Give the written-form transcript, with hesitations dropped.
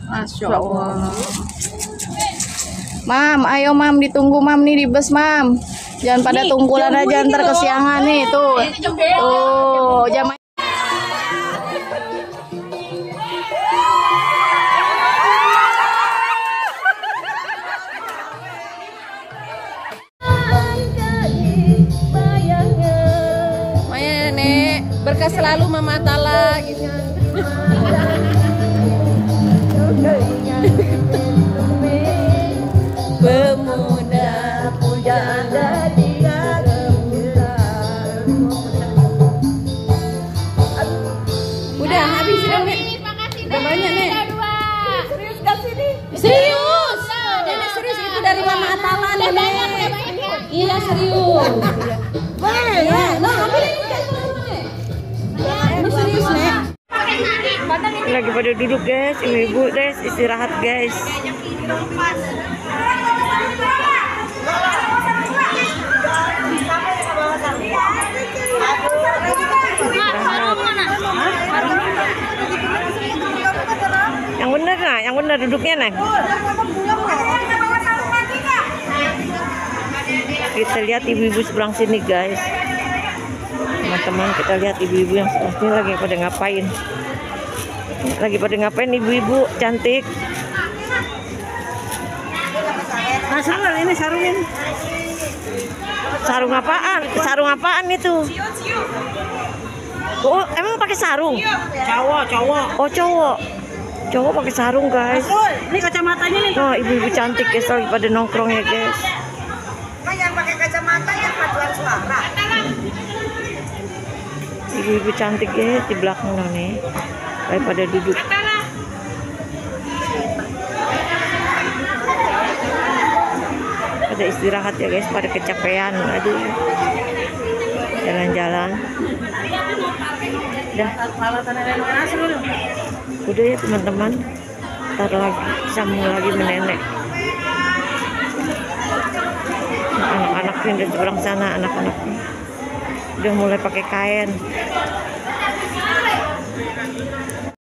Masya Allah. Mam, ayo mam, ditunggu mam nih di bus mam. Jangan pada tunggulan aja ntar kesiangan nih tuh. Tuh, jam. Maya nek, berkah selalu Mama Tala gitu. Pemuda pujaan dia rembulan. Udah habis ya nek. Udah banyak nek. Serius gak sih nih? Serius. Nenek serius itu dari Mama Atala nek. Iya serius. Ya, nah ambil ini kan nek. Ini serius nek. Lagi pada duduk guys, ibu-ibu guys istirahat guys. Yang bener nah, yang bener duduknya nah. Kita lihat ibu-ibu seberang sini guys. Teman-teman kita lihat ibu-ibu yang sebelah sini lagi pada ngapain. Lagi pada ngapain ibu-ibu cantik. Nah, sarung ini sarungin. Sarung apaan? Sarung apaan itu? Oh, emang pakai sarung? Cowok. Oh, cowok. Cowok pakai sarung, guys. Ini kacamatanya nih. Oh, ibu-ibu cantik guys lagi pada nongkrong ya, guys. Yang pakai kacamata yang paduan suara. Ibu-ibu cantik guys di belakang nih. Lagi pada duduk. Pada istirahat ya guys, pada kecapean. Aduh. Jalan-jalan. Udah ya teman-teman. Ntar lagi sambung lagi menenek. Anak-anaknya di seberang sana, anak-anaknya udah mulai pakai kain.